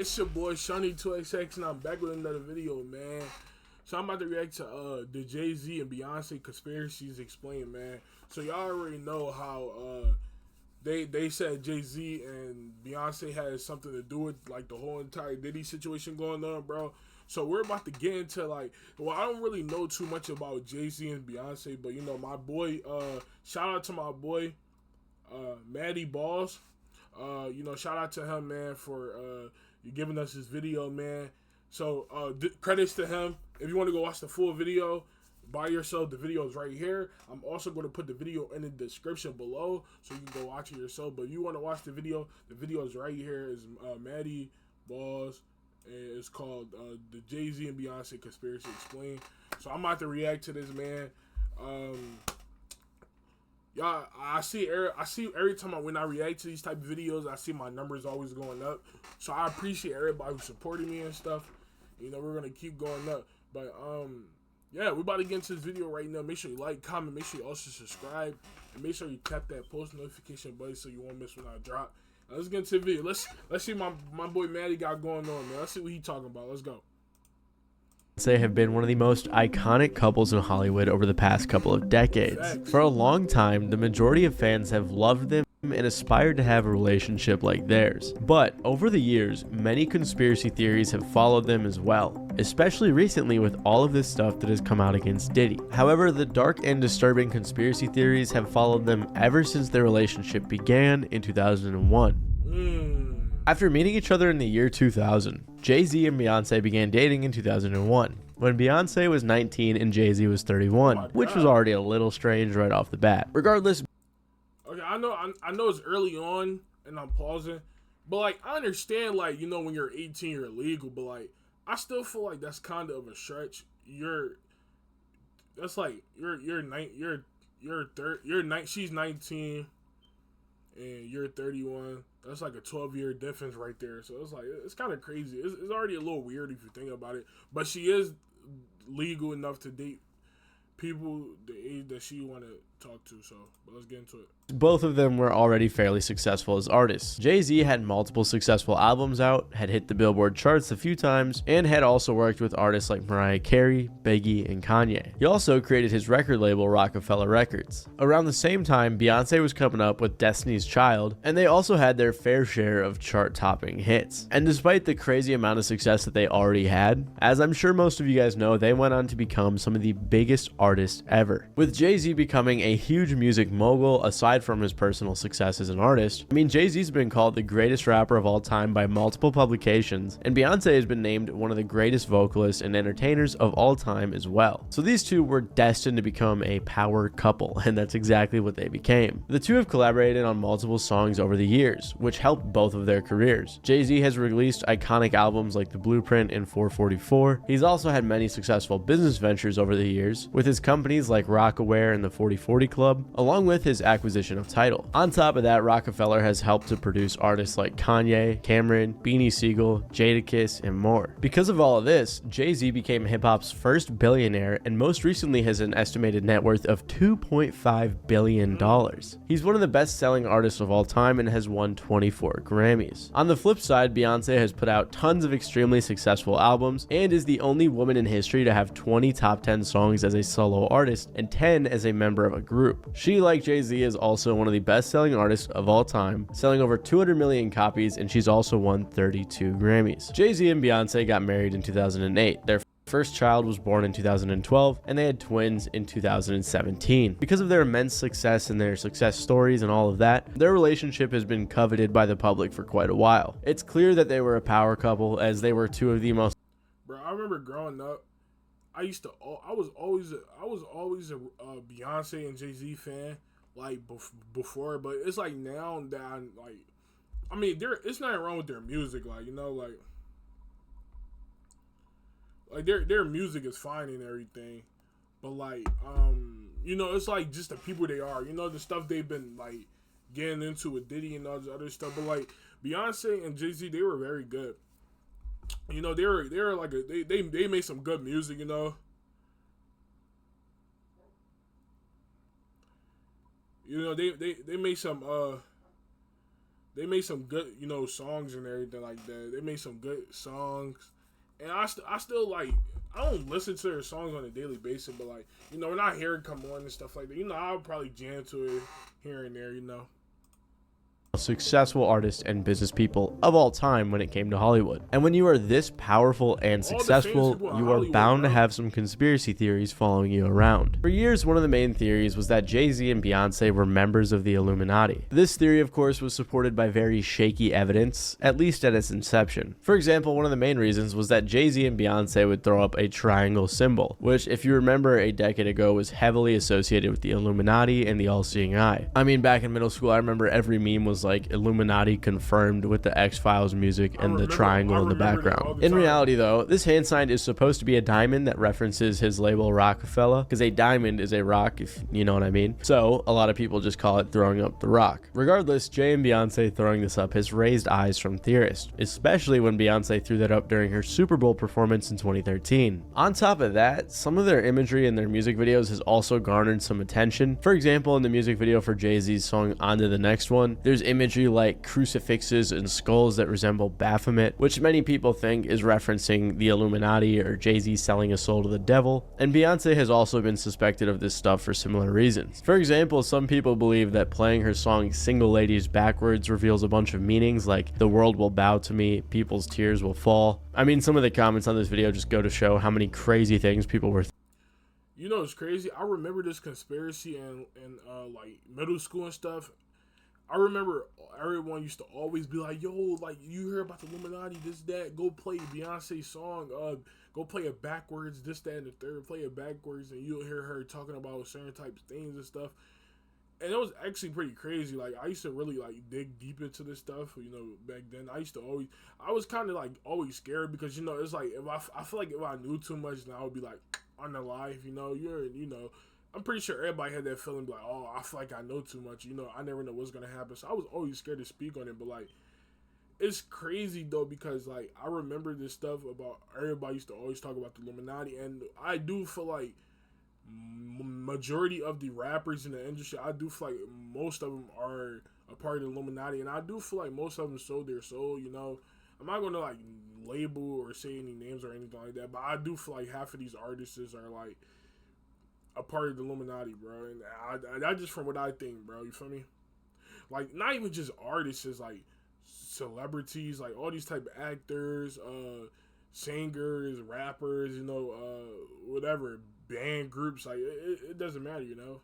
It's your boy Shawny2XX, and I'm back with another video, man. So I'm about to react to the Jay-Z and Beyonce Conspiracies Explained, man. So y'all already know how they said Jay-Z and Beyonce had something to do with like the whole entire Diddy situation going on, bro. So we're about to get into like, well, I don't really know too much about Jay-Z and Beyonce, but you know, my boy, shout out to my boy, Maddie Balls. You know, shout out to him, man, for giving us this video, man. So credits to him. If you want to go watch the full video by yourself, the video is right here. I'm also going to put the video in the description below so you can go watch it yourself. But if you want to watch the video is right here. It's Maddie Balls. It's called the Jay-Z and Beyonce Conspiracy Explained. So I'm about to react to this, man. Y'all, I see every time when I react to these type of videos, I see my numbers always going up. So I appreciate everybody who supported me and stuff. You know, we're gonna keep going up. But yeah, we're about to get into this video right now. Make sure you like, comment, make sure you also subscribe, and make sure you tap that post notification button so you won't miss when I drop. Now, let's get into the video. Let's see my boy Maddie got going on, man. Let's see what he talking about. Let's go. They have been one of the most iconic couples in Hollywood over the past couple of decades. For a long time, the majority of fans have loved them and aspired to have a relationship like theirs. But over the years, many conspiracy theories have followed them as well, especially recently with all of this stuff that has come out against Diddy. However, the dark and disturbing conspiracy theories have followed them ever since their relationship began in 2001. After meeting each other in the year 2000, Jay-Z and Beyonce began dating in 2001, when Beyonce was 19 and Jay-Z was 31, which was already a little strange right off the bat. Regardless, okay, I know it's early on, and I'm pausing, but like I understand, like, you know, when you're 18, you're illegal, but like I still feel like that's kind of a stretch. She's 19 and you're 31. That's like a 12-year difference right there. So it's like, it's kind of crazy. It's already a little weird if you think about it. But she is legal enough to date people the age that she want to talk to. So, but let's get into it. both of them were already fairly successful as artists. Jay-Z had multiple successful albums out, had hit the Billboard charts a few times, and had also worked with artists like Mariah Carey, Biggie, and Kanye. He also created his record label Rockefeller Records. Around the same time, Beyonce was coming up with Destiny's Child, and they also had their fair share of chart-topping hits. And despite the crazy amount of success that they already had, as I'm sure most of you guys know, they went on to become some of the biggest artists ever. With Jay-Z becoming a huge music mogul aside from his personal success as an artist, I mean, Jay-Z's been called the greatest rapper of all time by multiple publications, and Beyonce has been named one of the greatest vocalists and entertainers of all time as well. So these two were destined to become a power couple, and that's exactly what they became. The two have collaborated on multiple songs over the years, which helped both of their careers. Jay-Z has released iconic albums like The Blueprint and 444. He's also had many successful business ventures over the years, with his companies like Rockaware and the 4040 Club, along with his acquisition of Tidal. On top of that, Rockefeller has helped to produce artists like Kanye, Cameron, Beanie Siegel, Jadakiss, and more. Because of all of this, Jay-Z became hip-hop's first billionaire and most recently has an estimated net worth of $2.5 billion. He's one of the best-selling artists of all time and has won 24 Grammys. On the flip side, Beyonce has put out tons of extremely successful albums and is the only woman in history to have 20 top 10 songs as a solo artist and 10 as a member of a group. She, like Jay-Z, is also one of the best-selling artists of all time, selling over 200 million copies, and she's also won 32 Grammys. Jay-Z and Beyonce got married in 2008. Their first child was born in 2012, and they had twins in 2017. Because of their immense success and their success stories and all of that, their relationship has been coveted by the public for quite a while. It's clear that they were a power couple, as they were two of the most... Bro, I remember growing up, I was always a Beyonce and Jay-Z fan, like before, but it's like now that I'm like, I mean, it's nothing wrong with their music, like, you know, like their music is fine and everything, but like, you know, it's like just the people they are, you know, the stuff they've been like getting into with Diddy and all this other stuff, but like Beyonce and Jay-Z, they were very good. You know, they were like they made some good music, you know. You know, they made some they made some good, you know, songs and everything like that. They made some good songs, and I still like. I don't listen to their songs on a daily basis, but like, you know, when I hear it come on and stuff like that, you know, I'll probably jam to it here and there, you know. Successful artists and business people of all time when it came to Hollywood. And when you are this powerful and successful, you are bound to have some conspiracy theories following you around. For years, one of the main theories was that Jay-Z and Beyonce were members of the Illuminati. This theory, of course, was supported by very shaky evidence, at least at its inception. For example, one of the main reasons was that Jay-Z and Beyonce would throw up a triangle symbol, which, if you remember, a decade ago was heavily associated with the Illuminati and the all-seeing eye. I mean, back in middle school, I remember every meme was like Illuminati confirmed with the X-Files music and the triangle in the background. In reality though, this hand sign is supposed to be a diamond that references his label Rockefeller, because a diamond is a rock, if you know what I mean. So a lot of people just call it throwing up the rock. Regardless, Jay and Beyonce throwing this up has raised eyes from theorists, especially when Beyonce threw that up during her Super Bowl performance in 2013. On top of that, some of their imagery in their music videos has also garnered some attention. For example, in the music video for Jay-Z's song On to the Next One, there's imagery like crucifixes and skulls that resemble Baphomet, which many people think is referencing the Illuminati or Jay-Z selling a soul to the devil, and Beyonce has also been suspected of this stuff for similar reasons. For example, some people believe that playing her song Single Ladies backwards reveals a bunch of meanings like the world will bow to me, people's tears will fall. I mean, some of the comments on this video just go to show how many crazy things people were You know, it's crazy. I remember this conspiracy in like middle school and stuff. I remember everyone used to always be like, yo, like, you hear about the Illuminati, this, that, go play Beyonce's song, go play it backwards, this, that, and the third, play it backwards, and you'll hear her talking about certain types of things and stuff. And it was actually pretty crazy. Like, I used to really, like, dig deep into this stuff, you know, back then. I was kind of, like, always scared because, you know, it's like, I feel like if I knew too much, then I would be, like, on the life, you know, I'm pretty sure everybody had that feeling like, oh, I feel like I know too much. You know, I never know what's going to happen. So I was always scared to speak on it. But, like, it's crazy, though, because, like, I remember this stuff about everybody used to always talk about the Illuminati. And I do feel like majority of the rappers in the industry, I do feel like most of them are a part of the Illuminati. And I do feel like most of them sold their soul, you know. I'm not going to, like, label or say any names or anything like that. But I do feel like half of these artists are, like, a part of the Illuminati, bro, and I just from what I think, bro. You feel me? Like, not even just artists, it's like celebrities, like all these type of actors, singers, rappers, you know, whatever, band groups. Like, it doesn't matter, you know.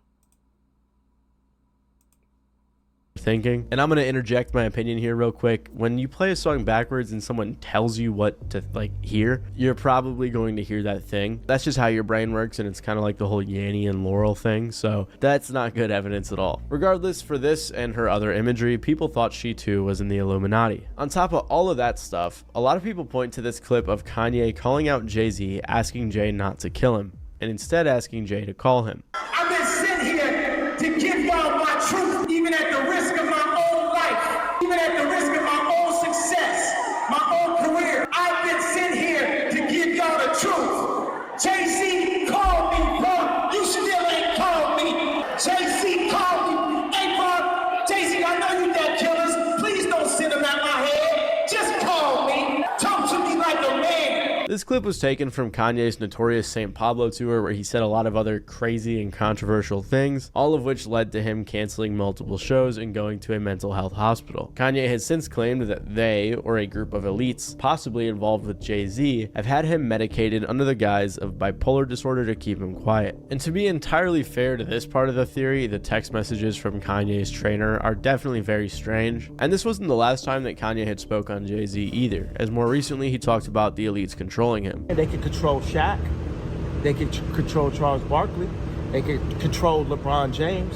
Thinking. And I'm going to interject my opinion here real quick. When you play a song backwards and someone tells you what to like hear, you're probably going to hear that thing. That's just how your brain works, and it's kind of like the whole Yanny and Laurel thing, so that's not good evidence at all. Regardless, for this and her other imagery, people thought she too was in the Illuminati. On top of all of that stuff, a lot of people point to this clip of Kanye calling out Jay-Z, asking Jay not to kill him, and instead asking Jay to call him. I've been sent here to give y'all my truth, even at the risk of my own life, even at the risk of my own success, my own career. I've been sent here to give y'all the truth. Jay-Z called me, bro. You still ain't called me. Jay-Z called me. Hey, bro, Jay-Z, I know you got killers. Please don't send them at my head. Just call me. Talk to me like a man. This clip was taken from Kanye's notorious St. Pablo tour, where he said a lot of other crazy and controversial things, all of which led to him canceling multiple shows and going to a mental health hospital. Kanye has since claimed that they, or a group of elites, possibly involved with Jay-Z, have had him medicated under the guise of bipolar disorder to keep him quiet. And to be entirely fair to this part of the theory, the text messages from Kanye's trainer are definitely very strange. And this wasn't the last time that Kanye had spoke on Jay-Z either, as more recently he talked about the elites controlling him. They can control Shaq. They can control Charles Barkley. They can control LeBron James.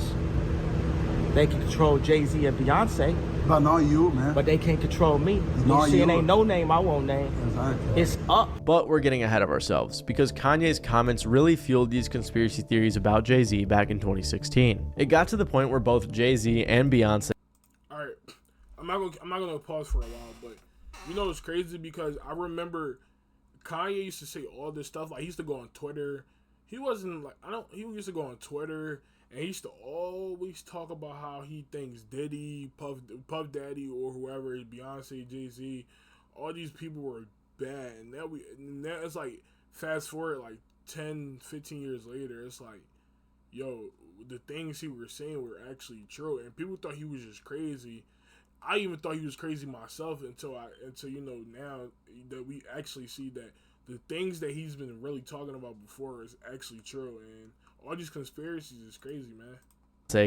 They can control Jay-Z and Beyonce. But not you, man. But they can't control me. Not You see, it you. ain't no name I won't name. Exactly. It's up. But we're getting ahead of ourselves, because Kanye's comments really fueled these conspiracy theories about Jay-Z back in 2016. It got to the point where both Jay-Z and Beyonce. Alright, I'm not gonna pause for a while, but you know it's crazy because I remember Kanye used to say all this stuff. Like, he used to go on Twitter. He wasn't like, he used to go on Twitter and he used to always talk about how he thinks Diddy, Puff Daddy, or whoever, Beyonce, Jay-Z, all these people were bad. And now it's like, fast forward like 10, 15 years later, it's like, yo, the things he was saying were actually true, and people thought he was just crazy. I even thought he was crazy myself until you know, now that we actually see that the things that he's been really talking about before is actually true, and all these conspiracies is crazy, man.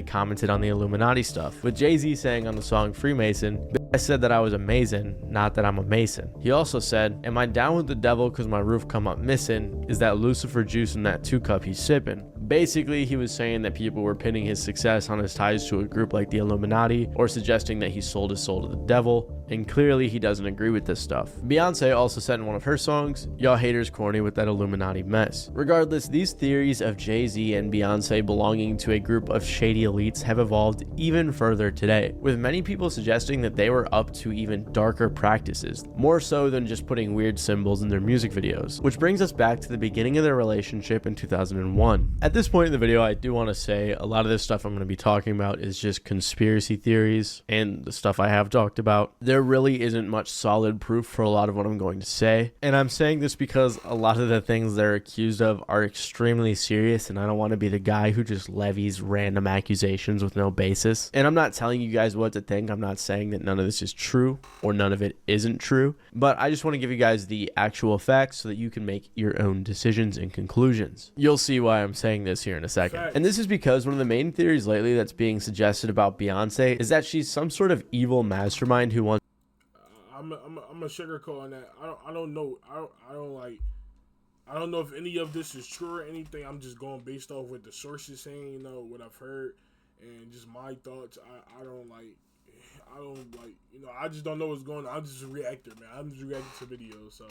Commented on the Illuminati stuff, with Jay-Z saying on the song Freemason, I said that I was a Mason, not that I'm a Mason. He also said, am I down with the devil cause my roof come up missing? Is that Lucifer juice in that 2-cup he's sipping? Basically, he was saying that people were pinning his success on his ties to a group like the Illuminati, or suggesting that he sold his soul to the devil, and clearly he doesn't agree with this stuff. Beyonce also said in one of her songs, y'all haters corny with that Illuminati mess. Regardless, these theories of Jay-Z and Beyonce belonging to a group of shady elites have evolved even further today, with many people suggesting that they were up to even darker practices, more so than just putting weird symbols in their music videos, which brings us back to the beginning of their relationship in 2001. At this point in the video, I do want to say a lot of this stuff I'm going to be talking about is just conspiracy theories and the stuff I have talked about. There really isn't much solid proof for a lot of what I'm going to say, and I'm saying this because a lot of the things they're accused of are extremely serious, and I don't want to be the guy who just levies random accusations with no basis. And I'm not telling you guys what to think. I'm not saying that none of this is true or none of it isn't true, but I just want to give you guys the actual facts so that you can make your own decisions and conclusions. You'll see why I'm saying this here in a second. And this is because one of the main theories lately that's being suggested about Beyonce is that she's some sort of evil mastermind who wants I'm a sugarcoat on that. I don't know. I don't know if any of this is true or anything. I'm just going based off what the sources saying, you know, what I've heard, and just my thoughts. I don't like, you know, I just don't know what's going on. I'm just a reactor, man. I'm just reacting to videos, so.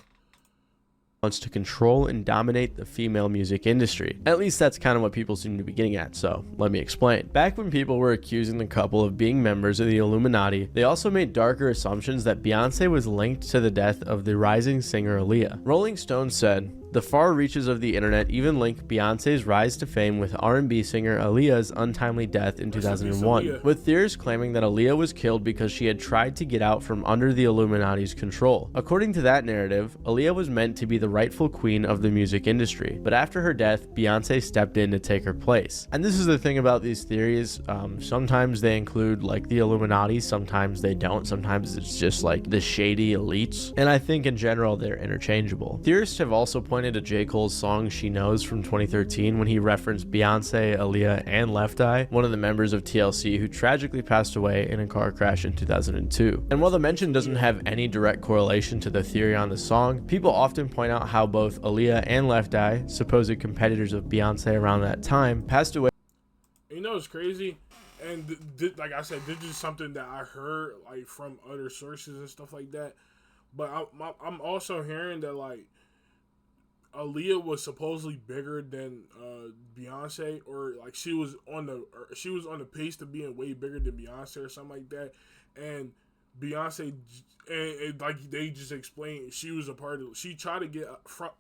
Wants to control and dominate the female music industry. At least that's kind of what people seem to be getting at, so let me explain. Back when people were accusing the couple of being members of the Illuminati, they also made darker assumptions that Beyonce was linked to the death of the rising singer Aaliyah. Rolling Stone said, the far reaches of the internet even link Beyonce's rise to fame with R&B singer Aaliyah's untimely death in 2001, with theorists claiming that Aaliyah was killed because she had tried to get out from under the Illuminati's control. According to that narrative, Aaliyah was meant to be the rightful queen of the music industry, but after her death, Beyonce stepped in to take her place. And this is the thing about these theories, sometimes they include like the Illuminati, sometimes they don't, sometimes it's just like the shady elites, and I think in general they're interchangeable. Theorists have also pointed to J. Cole's song She Knows from 2013 when he referenced Beyonce, Aaliyah, and Left Eye, one of the members of TLC who tragically passed away in a car crash in 2002. And while the mention doesn't have any direct correlation to the theory on the song, people often point out how both Aaliyah and Left Eye, supposed competitors of Beyonce around that time, passed away. You know, it's crazy. And like I said, this is something that I heard like from other sources and stuff like that. But I'm also hearing that like Aaliyah was supposedly bigger than Beyonce, or like she was on the pace to being way bigger than Beyonce or something like that. And Beyonce, and like they just explained, she was a part of. She tried to get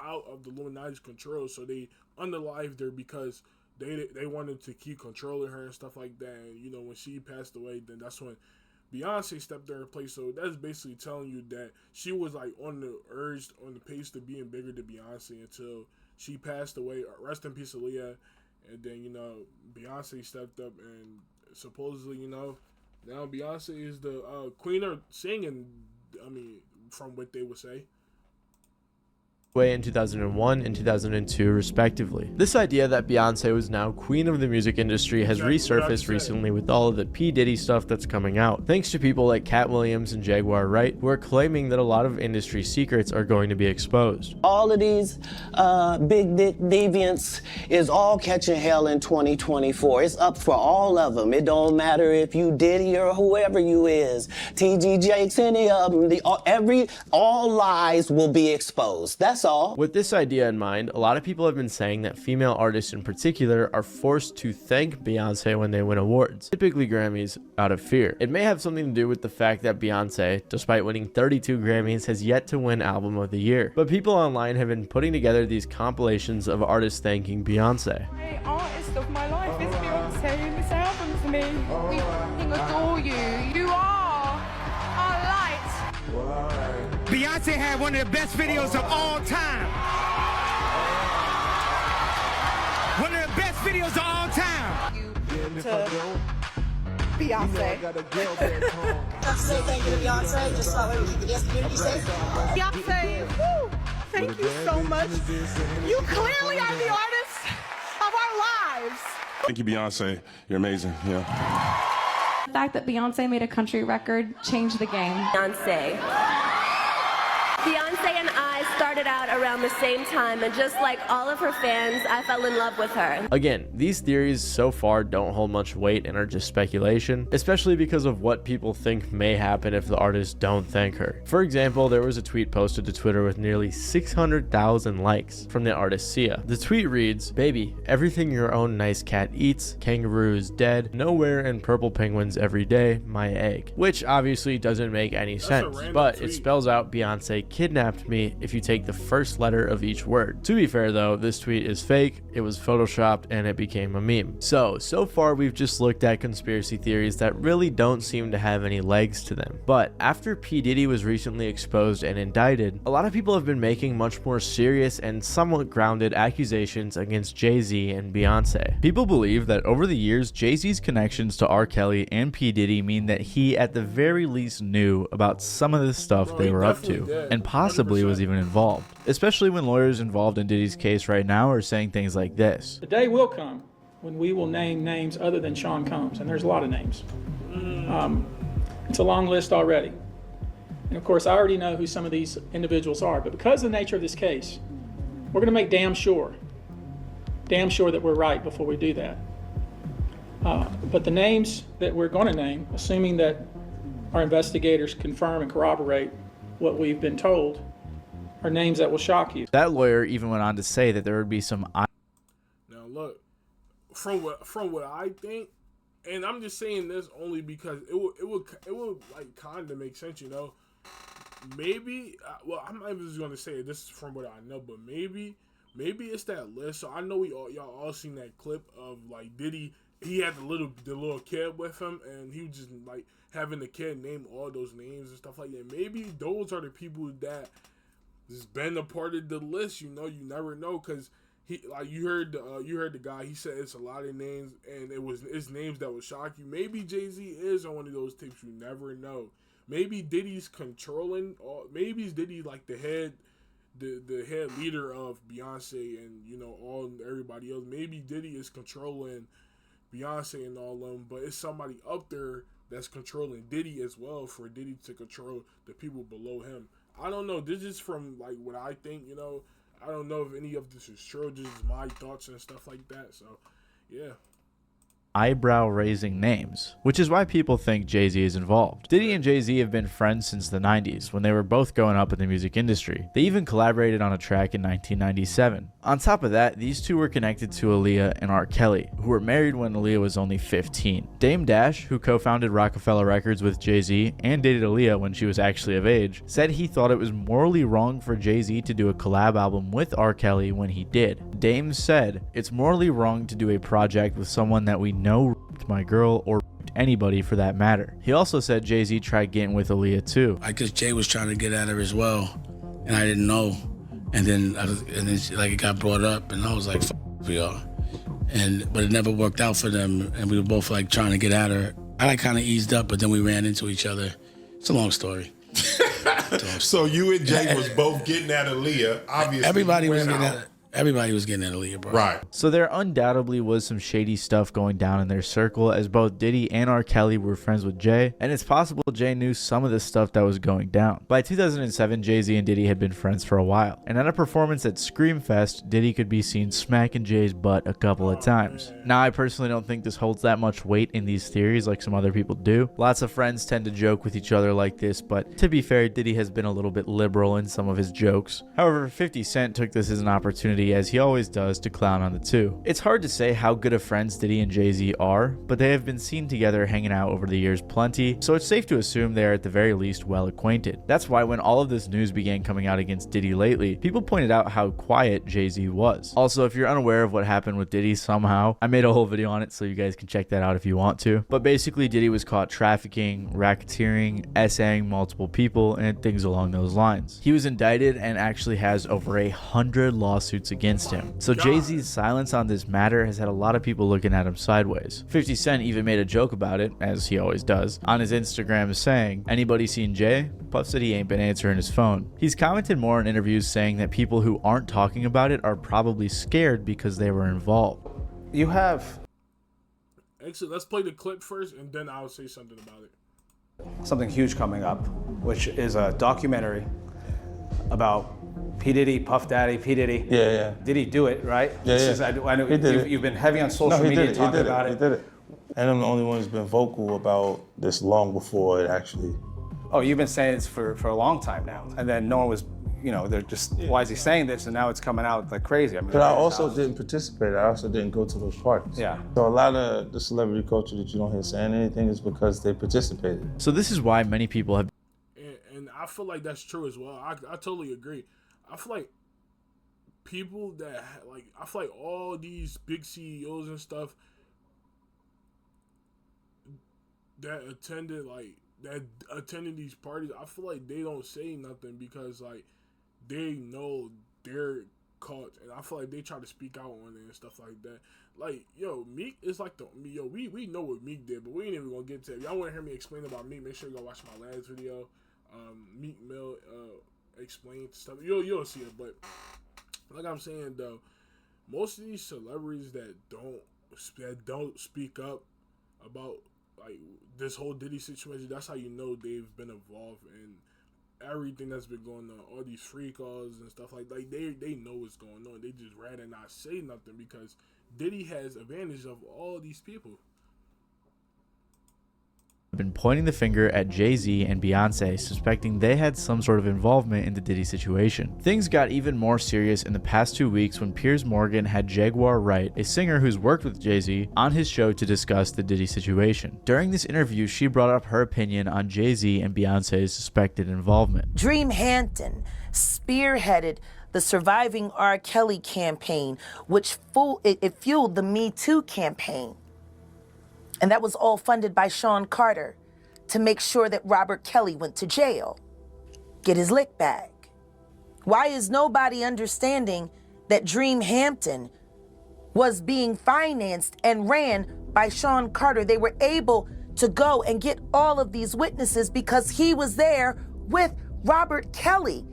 out of the Illuminati's control, so they unalived her because they wanted to keep controlling her and stuff like that. And you know, when she passed away, then that's when Beyonce stepped in her place. So that's basically telling you that she was like on the pace to being bigger than Beyonce until she passed away. Rest in peace, Aaliyah. And then, you know, Beyonce stepped up, and supposedly, you know, now Beyonce is the queen of singing. I mean, from what they would say. In 2001 and 2002 respectively. This idea that Beyonce was now queen of the music industry has resurfaced recently with all of the P. Diddy stuff that's coming out, thanks to people like Cat Williams and Jaguar Wright, who are claiming that a lot of industry secrets are going to be exposed. All of these big dick deviants is all catching hell in 2024. It's up for all of them. It don't matter if you Diddy or whoever you is, TG Jakes, any of them. All lies will be exposed. That's all. With this idea in mind, a lot of people have been saying that female artists in particular are forced to thank Beyonce when they win awards, typically Grammys, out of fear. It may have something to do with the fact that Beyonce, despite winning 32 Grammys, has yet to win Album of the Year. But people online have been putting together these compilations of artists thanking Beyonce. The artist of my life is Beyonce. We adore you. You are our light. Beyonce had one of the best videos of all time. One of the best videos of all time. To Beyonce. Have to say thank you to Beyonce, just so we keep the dance community safe. Beyonce, woo, thank you so much. You clearly are the artist of our lives. Thank you, Beyonce. You're amazing. Yeah. The fact that Beyonce made a country record changed the game. Beyonce and I started out around the same time, and just like all of her fans, I fell in love with her. Again, these theories so far don't hold much weight and are just speculation, especially because of what people think may happen if the artists don't thank her. For example, there was a tweet posted to Twitter with nearly 600,000 likes from the artist Sia. The tweet reads, "Baby, everything your own nice cat eats, kangaroos dead, nowhere and purple penguins every day, my egg." Which obviously doesn't make any sense, but it spells out Beyonce kidnapped me if you take the first letter of each word. To be fair though, this tweet is fake, it was photoshopped, and it became a meme. So far we've just looked at conspiracy theories that really don't seem to have any legs to them. But after P. Diddy was recently exposed and indicted, a lot of people have been making much more serious and somewhat grounded accusations against Jay-Z and Beyonce. People believe that over the years, Jay-Z's connections to R. Kelly and P. Diddy mean that he at the very least knew about some of the stuff they were up to, and possibly 100%. was even involved, especially when lawyers involved in Diddy's case right now are saying things like this. The day will come when we will name names other than Sean Combs, and there's a lot of names. It's a long list already. And of course, I already know who some of these individuals are, but because of the nature of this case, we're gonna make damn sure that we're right before we do that. But the names that we're gonna name, assuming that our investigators confirm and corroborate what we've been told, are names that will shock you. That lawyer even went on to say that there would be some Now look, from what I think, and I'm just saying this only because it would like kind of make sense, you know. Maybe well, I'm not even just gonna say it. This is from what I know, but maybe it's that list. So I know y'all all seen that clip of like Diddy. He had the little kid with him, and he was just like having the kid name all those names and stuff like that. Maybe those are the people that just been a part of the list. You know, you never know, because he like you heard the guy. He said it's a lot of names, and it's names that would shock you. Maybe Jay-Z is on one of those tapes. You never know. Maybe Diddy's controlling. Maybe Diddy like the head leader of Beyonce and everybody else. Maybe Diddy is controlling Beyonce and all of them, but it's somebody up there that's controlling Diddy as well, for Diddy to control the people below him. I don't know. This is from like what I think. I don't know if any of this is true. This is my thoughts and stuff like that. So, yeah. eyebrow-raising names, which is why people think Jay-Z is involved. Diddy and Jay-Z have been friends since the 90s, when they were both going up in the music industry. They even collaborated on a track in 1997. On top of that, these two were connected to Aaliyah and R. Kelly, who were married when Aaliyah was only 15. Dame Dash, who co-founded Rockefeller Records with Jay-Z and dated Aaliyah when she was actually of age, said he thought it was morally wrong for Jay-Z to do a collab album with R. Kelly when he did. Dame said, "It's morally wrong to do a project with someone that we know raped my girl or raped anybody for that matter." He also said Jay-Z tried getting with Aaliyah too. I guess Jay was trying to get at her as well, and I didn't know. And then it got brought up, and I was like, "F we are," but it never worked out for them, and we were both like trying to get at her. I kind of eased up, but then we ran into each other. It's a long story. So you and Jay was both getting at Aaliyah. Obviously, everybody was getting at her. Everybody was getting at Aaliyah, bro. Right. So there undoubtedly was some shady stuff going down in their circle, as both Diddy and R. Kelly were friends with Jay, and it's possible Jay knew some of the stuff that was going down. By 2007, Jay-Z and Diddy had been friends for a while, and at a performance at Screamfest, Diddy could be seen smacking Jay's butt a couple of times. Now, I personally don't think this holds that much weight in these theories like some other people do. Lots of friends tend to joke with each other like this, but to be fair, Diddy has been a little bit liberal in some of his jokes. However, 50 Cent took this as an opportunity Diddy, as he always does, to clown on the two. It's hard to say how good of friends Diddy and Jay-Z are, but they have been seen together hanging out over the years plenty, so it's safe to assume they are at the very least well acquainted. That's why when all of this news began coming out against Diddy lately, people pointed out how quiet Jay-Z was. Also, if you're unaware of what happened with Diddy somehow, I made a whole video on it, so you guys can check that out if you want to. But basically, Diddy was caught trafficking, racketeering, essaying multiple people, and things along those lines. He was indicted and actually has over 100 lawsuits against him. So Jay-Z's silence on this matter has had a lot of people looking at him sideways. 50 Cent even made a joke about it, as he always does, on his Instagram saying, "Anybody seen Jay?" Puff said he ain't been answering his phone. He's commented more in interviews saying that people who aren't talking about it are probably scared because they were involved. You have... Actually, let's play the clip first, and then I'll say something about it. Something huge coming up, which is a documentary about P. Diddy, Puff Daddy, P. Diddy. Yeah. Did he do it, right? I know he did it. You've been heavy on social media talking about it. He did it. And I'm the only one who's been vocal about this long before it actually. Oh, you've been saying this for a long time now. And then no one was, they're just, why is he saying this? And now it's coming out like crazy. But I also didn't participate. I also didn't go to those parties. Yeah. So a lot of the celebrity culture that you don't hear saying anything is because they participated. So this is why many people have... And I feel like that's true as well. I totally agree. I feel like people that, I feel like all these big CEOs and stuff that attended these parties, I feel like they don't say nothing because, they know they're caught, and I feel like they try to speak out on it and stuff like that. Meek is we know what Meek did, but we ain't even gonna get to it. If y'all want to hear me explain about Meek, make sure you go watch my last video. Meek Mill explained stuff. You'll see it, but like I'm saying though, most of these celebrities that don't speak up about this whole Diddy situation, that's how you know they've been involved in everything that's been going on. All these free calls and stuff like they know what's going on. They just rather not say nothing because Diddy has advantage of all these people. Been pointing the finger at Jay-Z and Beyonce, suspecting they had some sort of involvement in the Diddy situation. Things got even more serious in the past 2 weeks when Piers Morgan had Jaguar Wright, a singer who's worked with Jay-Z, on his show to discuss the Diddy situation. During this interview, she brought up her opinion on Jay-Z and Beyonce's suspected involvement. Dream Hampton spearheaded the Surviving R. Kelly campaign, which fueled the Me Too campaign. And that was all funded by Sean Carter to make sure that Robert Kelly went to jail, get his lick back. Why is nobody understanding that Dream Hampton was being financed and ran by Sean Carter? They were able to go and get all of these witnesses because he was there with Robert Kelly.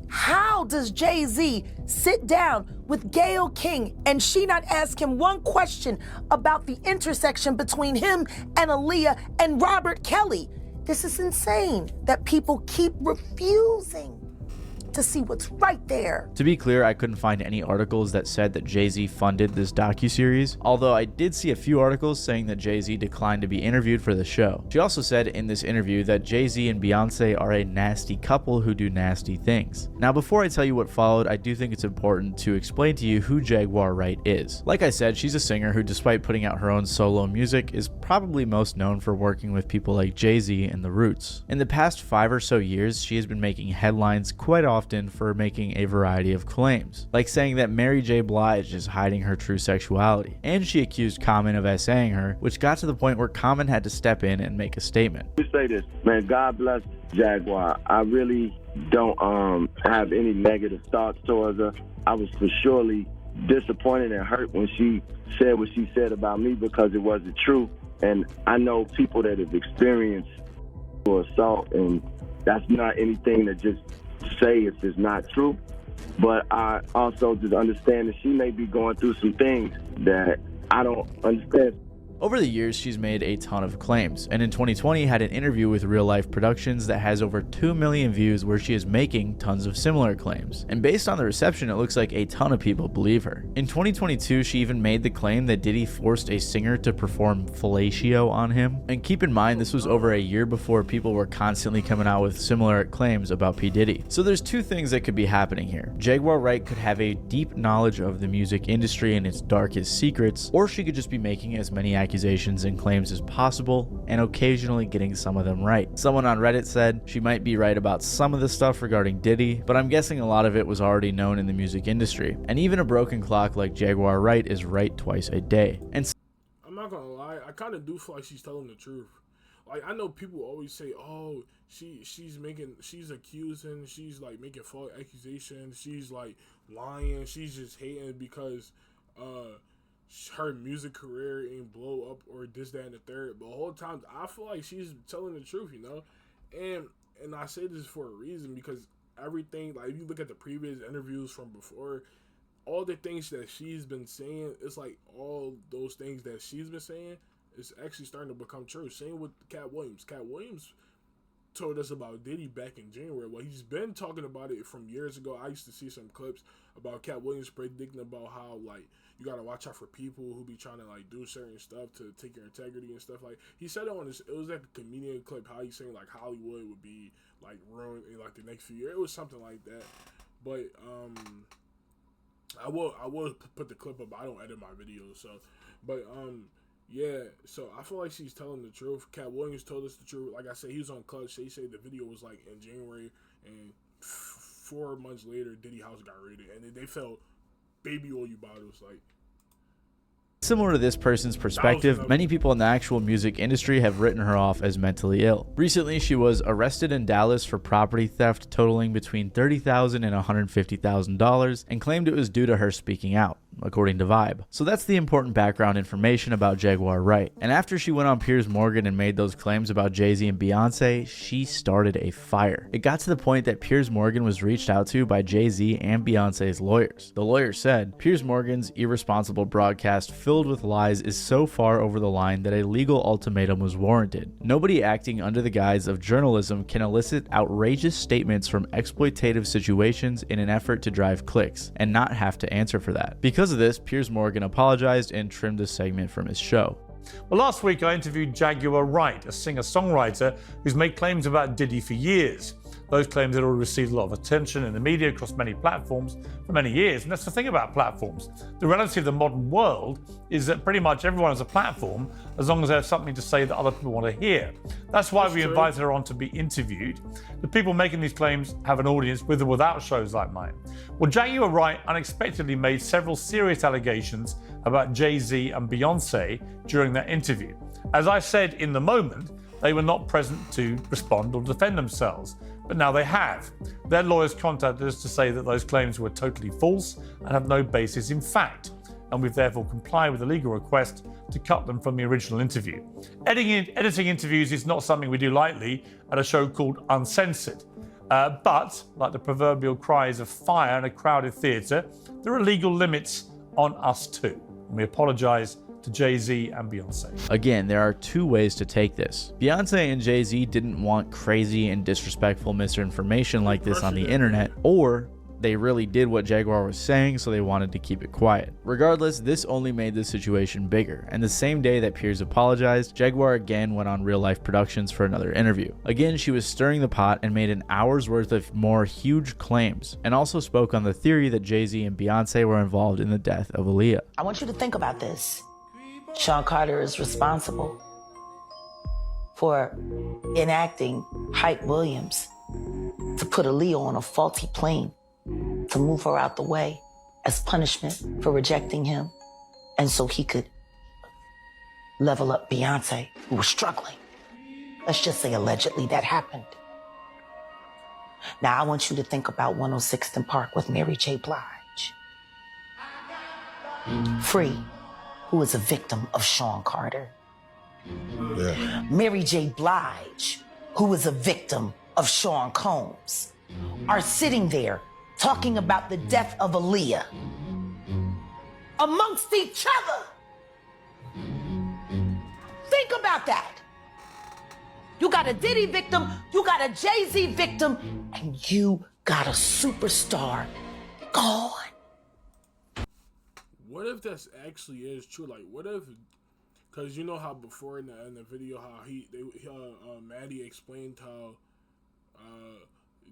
How does Jay-Z sit down with Gayle King and she not ask him one question about the intersection between him and Aaliyah and Robert Kelly? This is insane that people keep refusing to see what's right there. To be clear, I couldn't find any articles that said that Jay-Z funded this docuseries, although I did see a few articles saying that Jay-Z declined to be interviewed for the show. She also said in this interview that Jay-Z and Beyonce are a nasty couple who do nasty things. Now, before I tell you what followed, I do think it's important to explain to you who Jaguar Wright is. Like I said, she's a singer who, despite putting out her own solo music, is probably most known for working with people like Jay-Z and The Roots. In the past 5 or so years, she has been making headlines quite often for making a variety of claims, like saying that Mary J. Blige is hiding her true sexuality, and she accused Common of essaying her, which got to the point where Common had to step in and make a statement. You say this, man, God bless Jaguar. I really don't have any negative thoughts towards her. I was for surely disappointed and hurt when she said what she said about me because it wasn't true. And I know people that have experienced assault, and that's not anything to just say if it's not true. But I also just understand that she may be going through some things that I don't understand. Over the years, she's made a ton of claims, and in 2020 had an interview with Real Life Productions that has over 2 million views where she is making tons of similar claims. And based on the reception, it looks like a ton of people believe her. In 2022, she even made the claim that Diddy forced a singer to perform fellatio on him. And keep in mind, this was over a year before people were constantly coming out with similar claims about P. Diddy. So there's two things that could be happening here. Jaguar Wright could have a deep knowledge of the music industry and its darkest secrets, or she could just be making as many accusations and claims as possible and occasionally getting some of them right. Someone on Reddit said she might be right about some of the stuff regarding Diddy, but I'm guessing a lot of it was already known in the music industry. And even a broken clock like Jaguar Wright is right twice a day. And I'm not gonna lie, I kind of do feel like she's telling the truth. Like, I know people always say, oh, she's accusing, she's like making false accusations, she's like lying, she's just hating because her music career ain't blow up or this, that, and the third. But the whole time, I feel like she's telling the truth, you know? And I say this for a reason, because everything, like, if you look at the previous interviews from before, all the things that she's been saying, it's like all those things that she's been saying is actually starting to become true. Same with Cat Williams. Cat Williams told us about Diddy back in January. Well, he's been talking about it from years ago. I used to see some clips about Cat Williams predicting about how, like, you gotta watch out for people who be trying to, like, do certain stuff to take your integrity and stuff. Like, he said it on this, it was like a comedian clip, how he's saying, like, Hollywood would be, like, ruined in, like, the next few years. It was something like that. But, I will put the clip up. I don't edit my videos, so, but, yeah, so I feel like she's telling the truth. Cat Williams told us the truth. Like I said, he was on Clutch. They say the video was like in January, and 4 months later, Diddy house got raided, and they felt baby oil bottles. Like, similar to this person's perspective, many people in the actual music industry have written her off as mentally ill. Recently, she was arrested in Dallas for property theft totaling between $30,000 and $150,000 and claimed it was due to her speaking out, according to Vibe. So that's the important background information about Jaguar Wright. And after she went on Piers Morgan and made those claims about Jay-Z and Beyonce, she started a fire. It got to the point that Piers Morgan was reached out to by Jay-Z and Beyonce's lawyers. The lawyer said, Piers Morgan's irresponsible broadcast filled with lies is so far over the line that a legal ultimatum was warranted. Nobody acting under the guise of journalism can elicit outrageous statements from exploitative situations in an effort to drive clicks and not have to answer for that. Because of this, Piers Morgan apologized and trimmed a segment from his show. Well, last week I interviewed Jaguar Wright, a singer-songwriter who's made claims about Diddy for years. Those claims had already received a lot of attention in the media across many platforms for many years. And that's the thing about platforms. The reality of the modern world is that pretty much everyone has a platform as long as they have something to say that other people want to hear. That's why we invited her on to be interviewed. The people making these claims have an audience with or without shows like mine. Well, Jaguar Wright unexpectedly made several serious allegations about Jay-Z and Beyonce during that interview. As I said in the moment, they were not present to respond or defend themselves, but now they have. Their lawyers contacted us to say that those claims were totally false and have no basis in fact, and we've therefore complied with the legal request to cut them from the original interview. Editing interviews is not something we do lightly at a show called Uncensored, but like the proverbial cries of fire in a crowded theatre, there are legal limits on us too, and we apologise to Jay-Z and Beyonce. Again, there are two ways to take this. Beyonce and Jay-Z didn't want crazy and disrespectful misinformation like this on the internet, or they really did what Jaguar was saying, so they wanted to keep it quiet. Regardless, this only made the situation bigger, and the same day that Piers apologized, Jaguar again went on Real Life Productions for another interview. Again, she was stirring the pot and made an hour's worth of more huge claims, and also spoke on the theory that Jay-Z and Beyonce were involved in the death of Aaliyah. I want you to think about this. Sean Carter is responsible for enacting Hype Williams to put Aaliyah on a faulty plane to move her out the way as punishment for rejecting him, and so he could level up Beyonce, who was struggling. Let's just say allegedly that happened. Now I want you to think about 106th and Park with Mary J. Blige. Free, who is a victim of Sean Carter. Yeah. Mary J. Blige, who is a victim of Sean Combs, are sitting there talking about the death of Aaliyah amongst each other. Think about that. You got a Diddy victim, you got a Jay-Z victim, and you got a superstar gone. What if that's actually is true? Like, what if, because you know how before in the video how Maddie explained how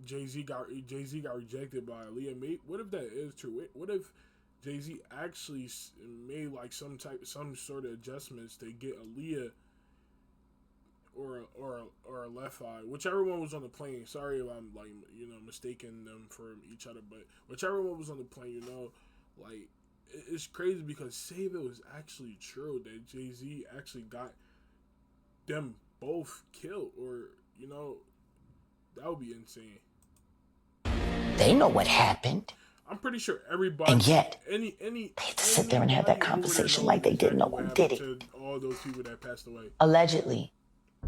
Jay-Z got rejected by Aaliyah. What if that is true? What if Jay-Z actually made like some sort of adjustments to get Aaliyah or a Left Eye, whichever one was on the plane. Sorry if I'm like mistaking them for each other, but whichever one was on the plane, like it's crazy because say if it was actually true that Jay-Z actually got them both killed, or that would be insane. They know what happened. I'm pretty sure everybody. And yet, they had to sit there and have that conversation like they didn't know what Diddy. To all those people that passed away. Allegedly.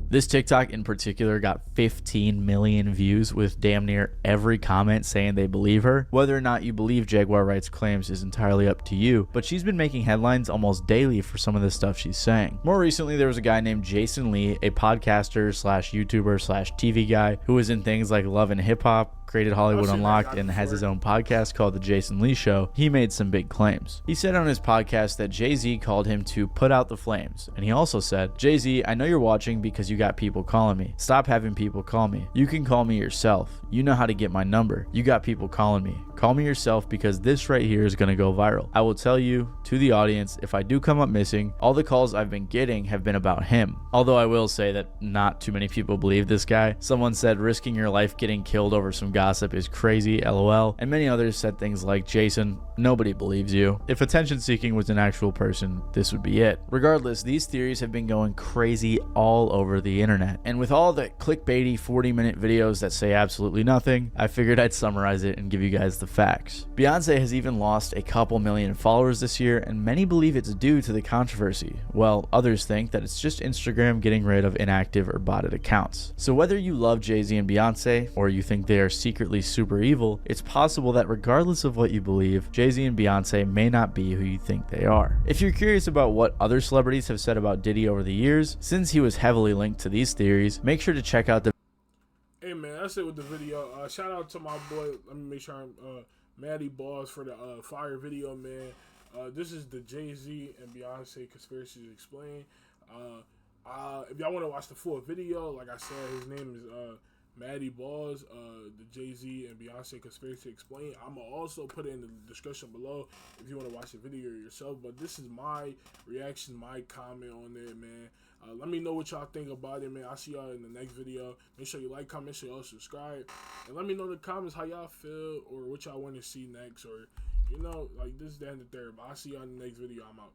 This TikTok in particular got 15 million views with damn near every comment saying they believe her. Whether or not you believe Jaguar Wright's claims is entirely up to you, but she's been making headlines almost daily for some of the stuff she's saying. More recently, there was a guy named Jason Lee, a podcaster / YouTuber / TV guy who was in things like Love and Hip Hop, created Hollywood Unlocked, and has his own podcast called The Jason Lee Show. He made some big claims. He said on his podcast that Jay-Z called him to put out the flames, and he also said, "Jay-Z, I know you're watching because you got people calling me. Stop having people call me. You can call me yourself. You know how to get my number. You got people calling me. Call me yourself because this right here is gonna go viral. I will tell you, to the audience, if I do come up missing, all the calls I've been getting have been about him." Although I will say that not too many people believe this guy. Someone said risking your life getting killed over some gossip is crazy, LOL, and many others said things like, "Jason, nobody believes you. If attention seeking was an actual person, this would be it." Regardless, these theories have been going crazy all over the internet, and with all the clickbaity 40-minute videos that say absolutely nothing, I figured I'd summarize it and give you guys the facts. Beyonce has even lost a couple million followers this year, and many believe it's due to the controversy, while others think that it's just Instagram getting rid of inactive or botted accounts. So whether you love Jay-Z and Beyonce, or you think they are secretly super evil, it's possible that regardless of what you believe, Jay-Z and Beyonce may not be who you think they are. If you're curious about what other celebrities have said about Diddy over the years, since he was heavily linked to these theories, make sure to check out the Hey man, that's it with the video. Shout out to my boy. Let me make sure I'm Maddie Balls for the fire video, man. This is the Jay-Z and Beyonce Conspiracies Explained. If y'all want to watch the full video, like I said, his name is Maddie Balls, the Jay-Z and Beyonce Conspiracy Explained. I'm going to also put it in the description below if you want to watch the video yourself. But this is my reaction, my comment on it, man. Let me know what y'all think about it, man. I'll see y'all in the next video. Make sure you like, comment, share, subscribe. And let me know in the comments how y'all feel or what y'all want to see next. Or, like this, that, and the third. But I'll see y'all in the next video. I'm out.